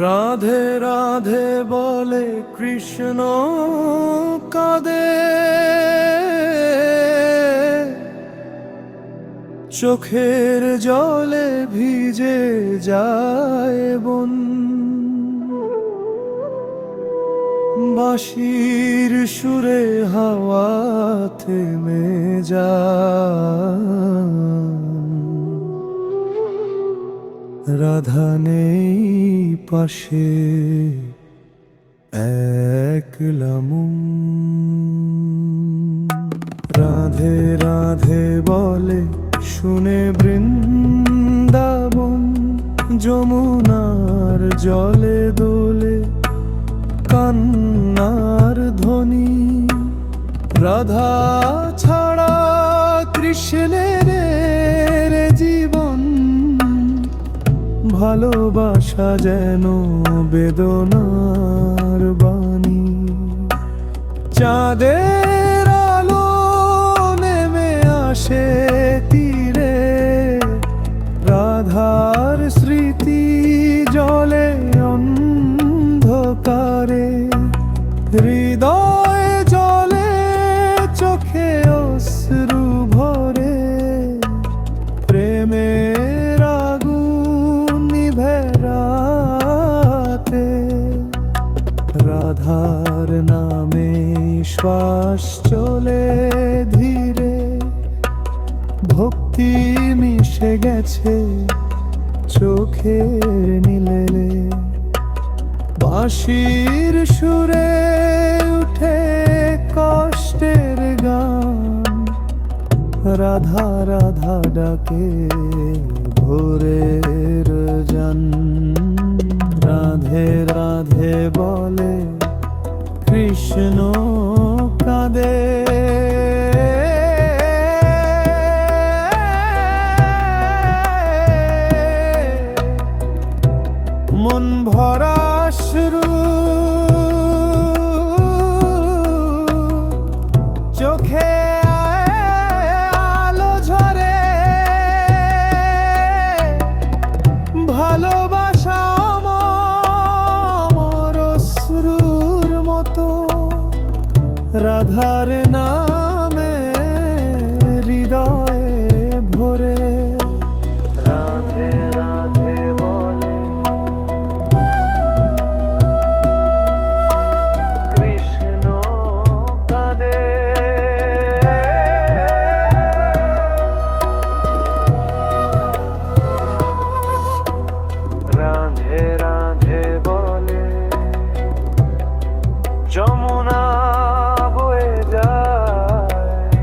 রাধে রাধে বলে কৃষ্ণ কাঁদে, চোখের জলে ভিজে যায় বন। বাঁশির সুরে হাওয়া থেমে যায়, রাধা নেই পাশে একলা মন। রাধে রাধে বলে শুনে বৃন্দাবন, যমুনার জলে দোলে কান্নার ধ্বনি। রাধা ছাড়া কৃষ্ণের জীবন, ভালোবাসা যেন বেদনার বাণী। চাঁদের আলো নেমে আসে তীরে, রাধার স্মৃতি জলে অন্ধকারে। হৃদয় জলে চোখে অশ্রু ভরে, প্রেমের আগুন নিভে রাতে। রাধার নামে শ্বাস চলে ধীরে, ভক্তি মিশে গেছে চোখের নীলে। বাঁশির সুরে উঠে কষ্টের গান, রাধা রাধা ডাকে ভোরের জান। রাধে রাধে বলে কৃষ্ণ কাঁদে, মন ভরা অশ্রু চোখে আলো ঝরে। ভালোবাসা আমার অশ্রুর মতো, রাধার নামে হৃদয়ে ভরে। রাধে রাধে বলে কৃষ্ণ কাঁদে। রাধে রাধে বলে যমুনা বয়ে যায়,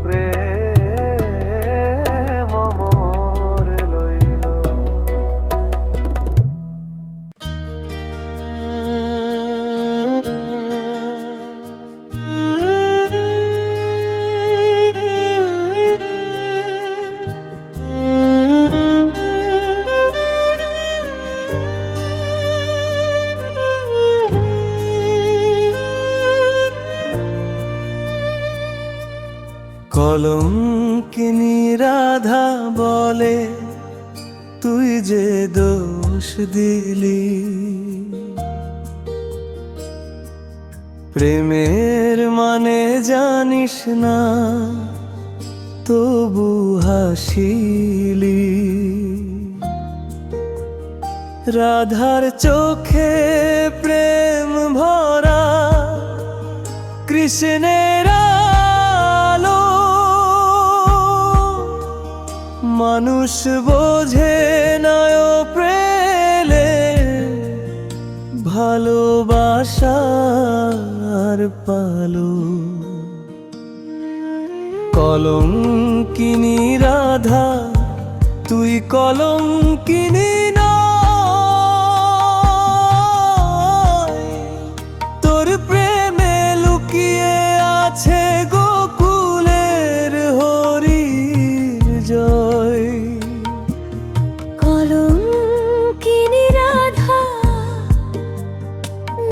প্রেম মোর লইল। কলঙ্কিনী রাধা বলে তুই যে দোষ দিলি, প্রেমের মানে জানিস না তবু হাসিলি। রাধার চোখে প্রেম ভরা, কৃষ্ণের আলো মানুষ বোঝে না ও প্রেলে। ভালোবাসার পালো কলঙ্কিনী রাধা, তুই কলঙ্কিনী নয়। তোর প্রেমে লুকিয়ে আছে গোকুলের হরির জয়। কলঙ্কিনী রাধা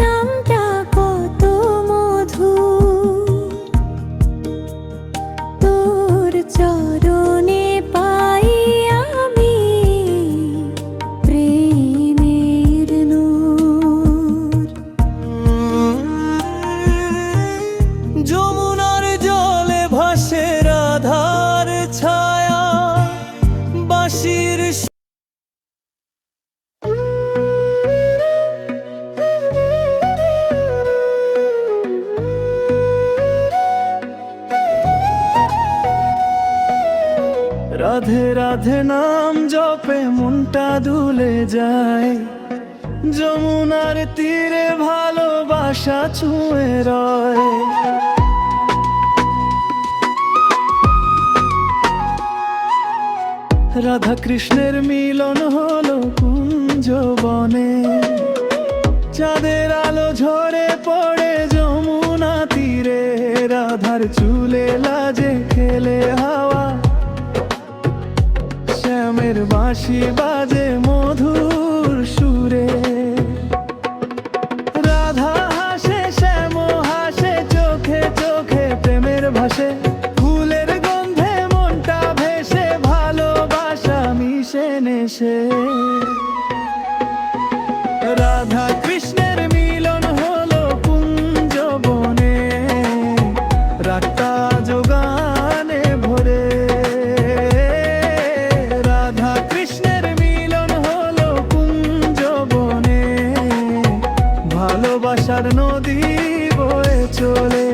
নামটা কত মধুর, তোর চরণে পাই আমি প্রেমের নূর। যমুনার জলে ভাসে রাধার ছায়া, বাঁশির রাধে রাধে নাম জপে মনটা দুলে যায়, যমুনার তীরে ভালোবাসা ছুঁয়ে রয়। রাধা কৃষ্ণের মিলন হলো কুঞ্জ বনে, চাঁদের আলো ঝরে পড়ে যমুনা তীরে, রাধার চুলে লাজে খেলে হাওয়া, শ্যামের বাঁশি বাজে মধুর সুরে। রাধা হাসে শ্যাম হাসে, চোখে চোখে প্রেমের ভাসে, ফুলের গন্ধে মনটা ভেসে, ভালোবাসা মিশে নেশে। রাধা কৃষ্ণের মিলন হলো কুঞ্জ বনে, রাতটা যোগানে ভরে। রাধা কৃষ্ণের মিলন হলো কুঞ্জ বনে, ভালোবাসার নদী বয়ে চলে।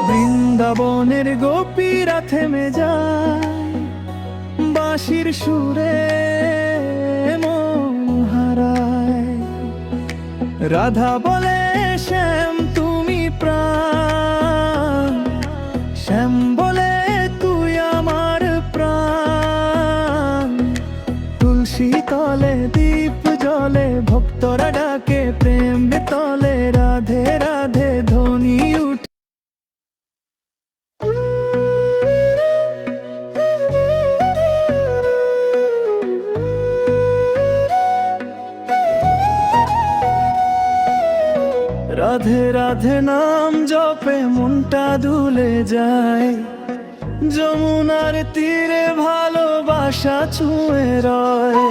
বৃন্দাবনের গোপীরা থেমে যায়, বাঁশির সুরে মন হারায়। রাধা বলে শ্যাম তুমি প্রাণ, শ্যাম বলে তুই আমার প্রাণ। তুলসী তলে দীপ জ্বলে, ভক্তরা ডাকে প্রেম বেতলে, রাধে রাধে ধ্বনি উঠে। রাধে রাধে নাম জপে মনটা দুলে যায়, যমুনার তীরে ভালোবাসা ছুঁয়ে রয়।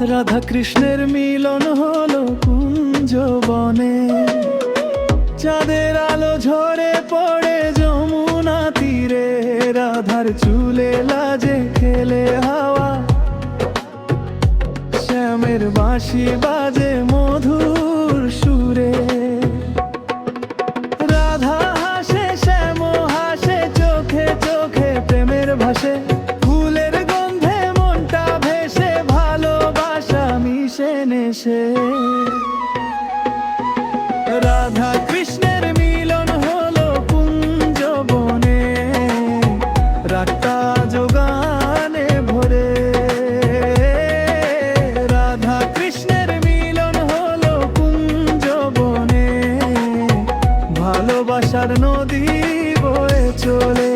রাধা কৃষ্ণের মিলন হলো কুঞ্জ বনে, চাঁদের আলো ঝরে পড়ে যমুনা তীরে, রাধার চুলে লাজে খেলে হাওয়া, শ্যামের বাঁশি বাজে মধুর সুরে। রাধা হাসে শ্যাম হাসে, চোখে চোখে প্রেমের ভাসে, ফুলের গন্ধে মনটা ভেসে, ভালোবাসা মিশে নেশে। রাধা কৃষ্ণের মিলন হলো কুঞ্জ বনে, রাতটা যোগানে ভরে। রাধা কৃষ্ণের মিলন হলো কুঞ্জ বনে, ভালোবাসার নদী বয়ে চলে।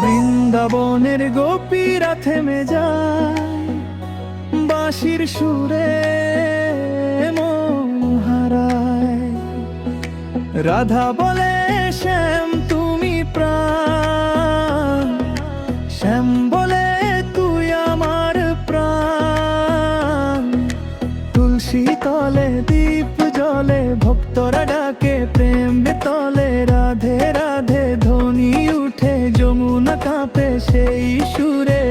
বৃন্দাবনের গোপীরা থেমে যায়, বাঁশির সুরে মন হারায়। রাধা বলে শ্যাম তুমি প্রাণ, শ্যাম বলে তুই আমার প্রাণ। তুলসী তলে দীপ জ্বলে, ভক্তরা ডাকে প্রেম বেতলে, রাধে রাধে ধ্বনি উঠে, যমুনা কাঁপে সেই সুরে।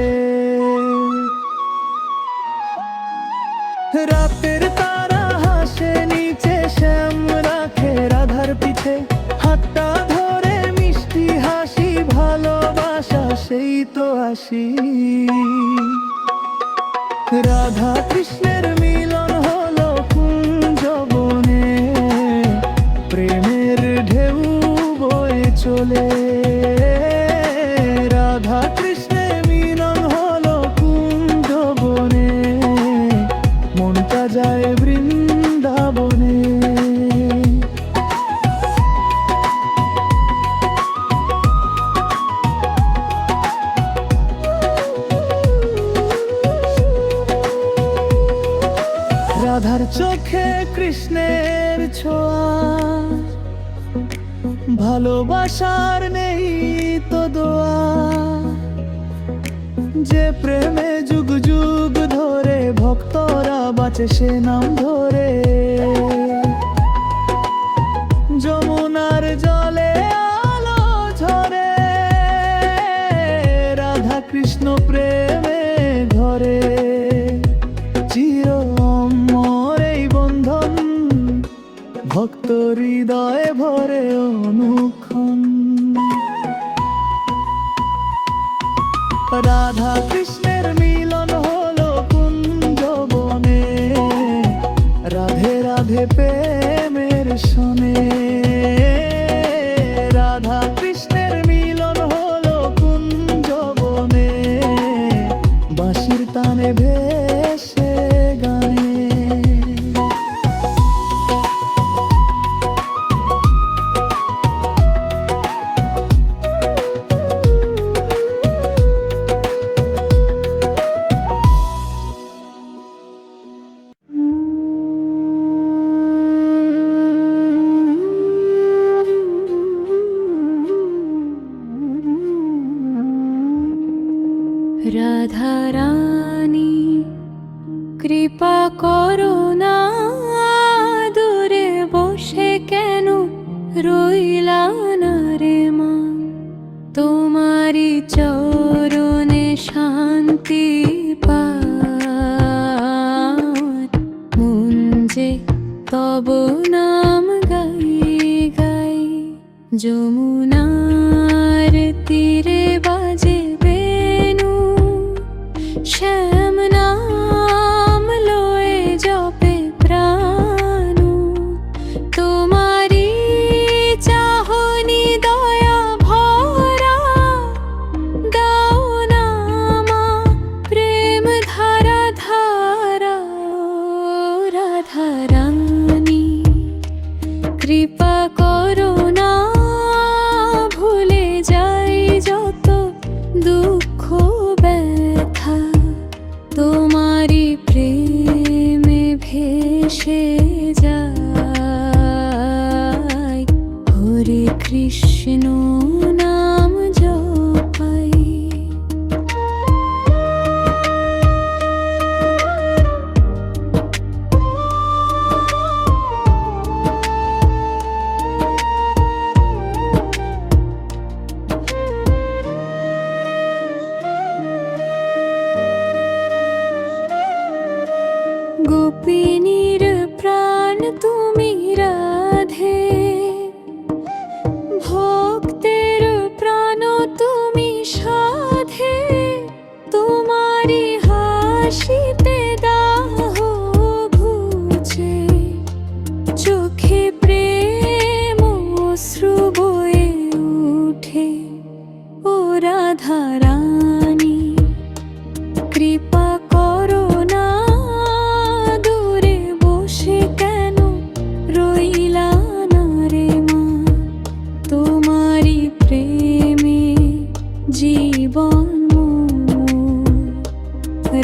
রাতের তারা হাসে নিচে, শ্যাম রাখে রাধার পিছে, হাতটা ধরে মিষ্টি হাসি, ভালোবাসা সেই তো আসি। রাধা কৃষ্ণের মিলন হলো কুঞ্জ বনে, প্রেমের ঢেউ বয়ে চলে। রাধা কৃষ্ণের মিলন চোখে কৃষ্ণের ছোঁয়া, ভালোবাসার নেই তো দোয়া, যে প্রেমে যুগ যুগ ধরে ভক্তরা বাঁচে সে নাম ধরে। যমুনার জলে আলো ঝরে, রাধা কৃষ্ণ প্রেমে ধরে, চির অমর এই বন্ধন, ভক্ত হৃদয়ে ভরে অনুক্ষণ। রাধা কৃষ্ণের মিলন হলো কুঞ্জ বনে, রাধে রাধে প্রেমের শোনে। রাধা কৃষ্ণের মিলন হলো কুঞ্জ বনে, বাঁশির তানে ভেসে গানে। রাধা রানী কৃপা করো না, দূরে বসে কেন রইলা না রে মা? তোমারি চরণে শান্তি পায়, মন যে তব নাম গাই গাই। যমুনার তীরে বাজে বেনু, শ্যাম নাম লয়ে জপে প্রাণ। তোমারি চাহনি দয়া ভরা, দাও না মা প্রেম ধারা ধারা। রাধা রানী কৃপা করো না, ভুলে যাই যত দুঃখ ব্যথা, তোমারি প্রেমে ভেসে যায়। হরে কৃষ্ণ নাম জপাই। গোপিনীর প্রাণ তুমি রাধে, ভক্তের প্রাণ তুমি সাধে। তোমারি হাসিতে দাহ ঘুচে, চোখে প্রেম অশ্রু বয়ে উঠে। ও রাধা রানী কৃপা করো না, দূরে বসে কেন রইলা না রে মা? তোমারি প্রেমে জীবন মোর,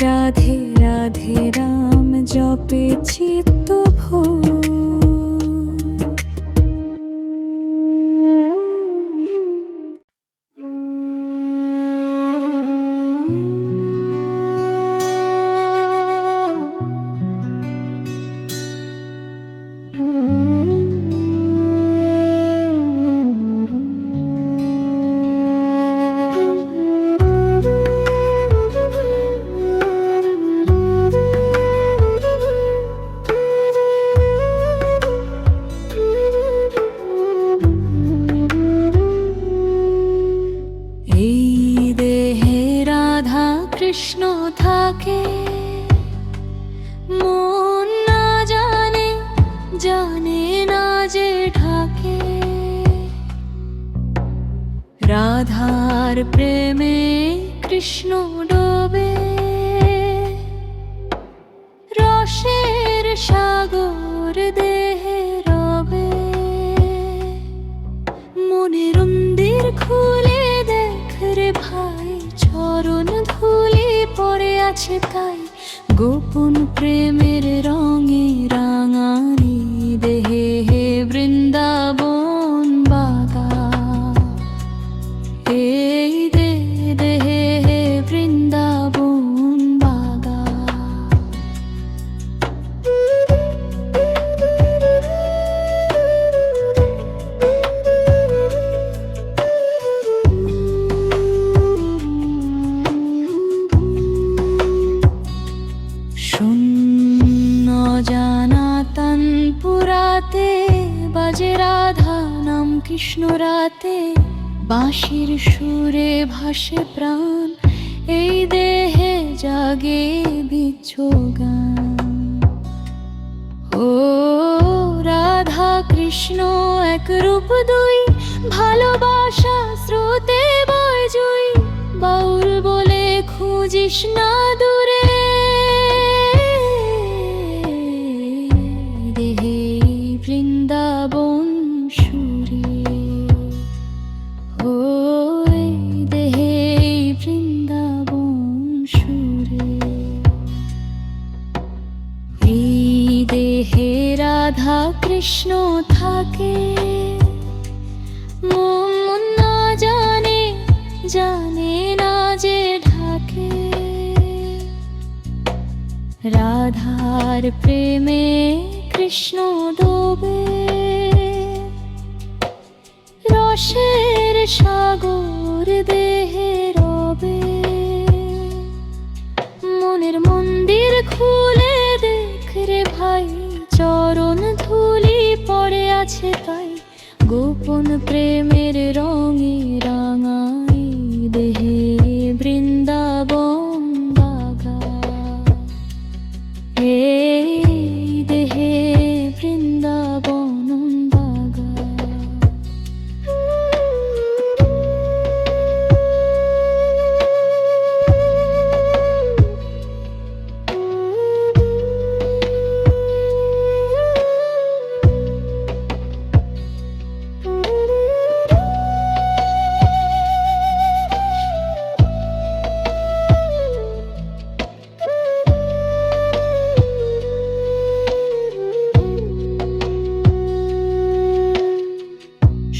রাধে রাধে রাম জপে চিত্ত ভোর। কৃষ্ণ থাকে, মন না জানে, জানে না যে ঢাকে। রাধার প্রেমে কৃষ্ণ ডোবে, রসের সাগর দেহে রবে। মনের মন্দির খুলে দেখ রে ভাই, চরণ ধুলি পড়ে আছে তাই গোপন প্রেমের রঙে রাঙানি দেহে হে বৃন্দাবন বাগা, এই দেহে হে বৃন্দাবন বাগা। শূন্য জানা তানপুরাতে বাজে রাধা নাম কৃষ্ণ রাতে, বাঁশির সুরে ভাসে প্রাণ, এই দেহে জাগে বিচ্ছো গান। ও রাধা কৃষ্ণ এক রূপ দুই, ভালোবাসা স্রোতে বয় জুই, বাউল বলে খুঁজিস না দূরে, দেহে বৃন্দাবন সুরে। ও দেহে বৃন্দাবন সুরে। এই দেহে রাধা কৃষ্ণ থাকে, মন না জানে, জানে না যে ঢাকে, রাধার প্রেমে কৃষ্ণ ডোবে, রসের সাগর দেহে রবে। মনের মন্দির খুলে দেখ রে ভাই, চরণ ধুলি পড়ে আছে তাই, গোপন প্রেমের রঙে রাঙাই দেহে বৃন্দাবন বাগা, এই দেহে বৃন্দাবন বাগা।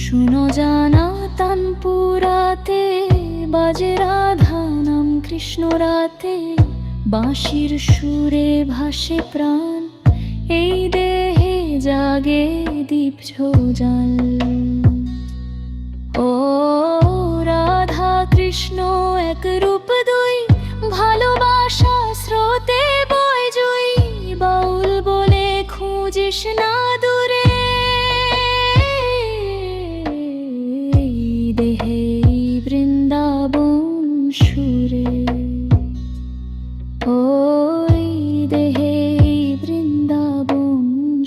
শুনো জানা তানপুরাতে বাজে রাধা নাম কৃষ্ণ রাতে, বাঁশির সুরে ভাসে প্রাণ, এই দেহে জাগে দীপ্ছো জাল। ও রাধা কৃষ্ণ এক রূপ দুই, ভালোবাসা স্রোতে বয় জুই, বাউল বলে খুঁজিস না দূরে, দেহে বৃন্দাবন সুরে। ওই দেহে বৃন্দাবন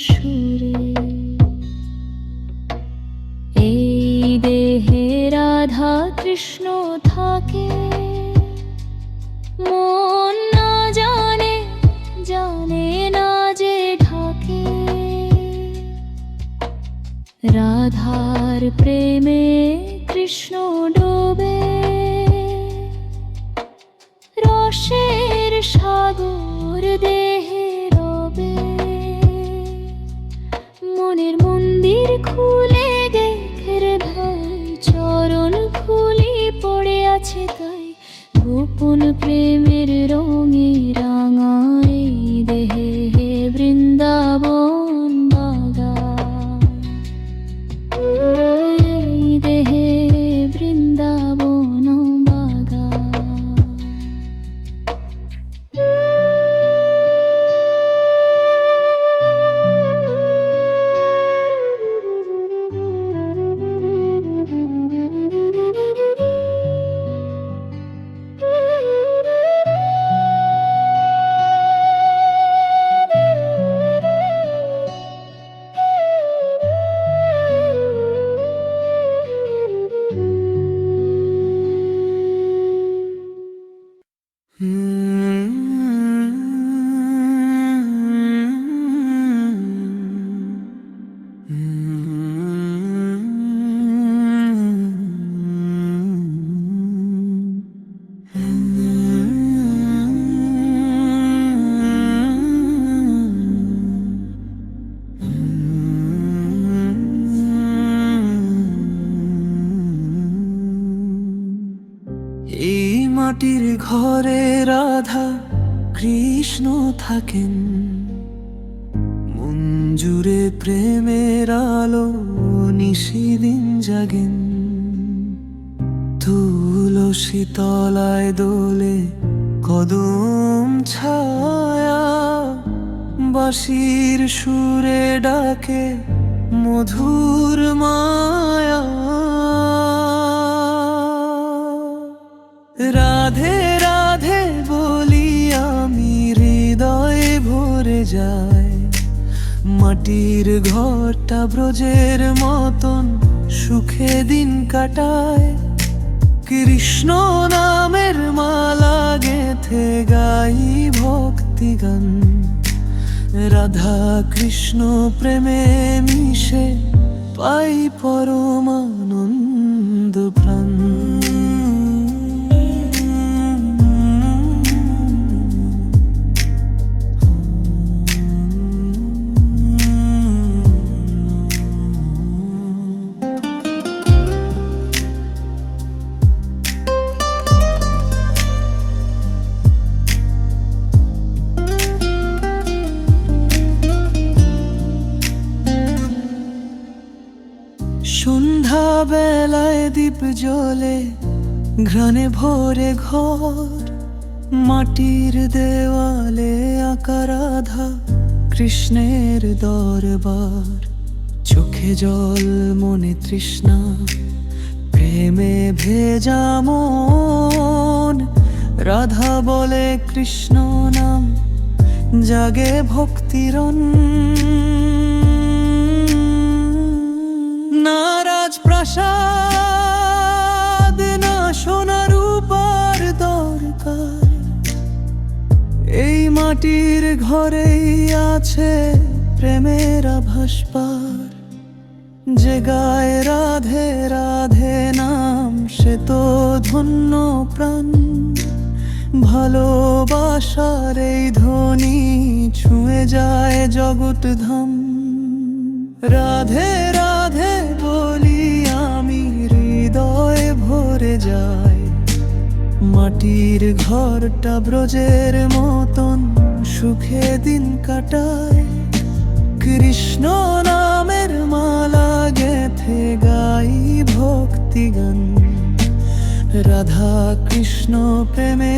সুরে। এই দেহে রাধা কৃষ্ণ থাকে, মন না জানে, জানে না যে ঢাকে, রাধার প্রেমে কৃষ্ণ ডোবে, রসের সাগর দেহে রবে। মনের মন্দির খুলে দেখে রে ভাই, চরণ খুলি পড়ে আছে তাই, গোপন প্রেমের রঙে রাঙাই দেহে বৃন্দাবন বাগা, দেহে বৃন্দাবন বাগা। মাটির ঘরে রাধা কৃষ্ণ থাকেন, মন জুড়ে প্রেমের আলো নিশিদিন জাগেন। তুলসী তলায় দোলে কদম ছায়া, বাঁশির সুরে ডাকে মধুর মায়া। রাধে রাধে বলি আমি, হৃদয়ে ভরে যায়। মাটির ঘরটা ব্রজের মতন সুখে দিন কাটায়। কৃষ্ণ নামের মালা গেথে গাই ভক্তি গান। রাধা কৃষ্ণ প্রেমে মিশে পাই পরমানন্দ প্রাণ। সন্ধ্যা বেলায় দীপ জ্বলে, ঘ্রাণে ভরে ঘর। মাটির দেওয়ালে আঁকা রাধা কৃষ্ণের দরবার। চোখে জল মনে তৃষ্ণা, প্রেমে ভেজা মন। রাধা বলে কৃষ্ণ নাম, জাগে ভক্তিরন। না রাজপ্রাসাদ, না সোনা রূপার দরকার। এই মাটির ঘরেই আছে প্রেমের আভাস পার। যে গায় রাধে রাধে নাম, সে তো ধন্য প্রাণ। ভালোবাসার এই ধ্বনি ছুঁয়ে যায় জগৎ ধাম। রাধে রাধে বলি আমি, হৃদয়ে ভরে যায়। মাটির ঘরটা ব্রজের মতন সুখে দিন কাটায়। কৃষ্ণ নামের মালা গেথে গাই ভক্তি গান। রাধা কৃষ্ণ প্রেমে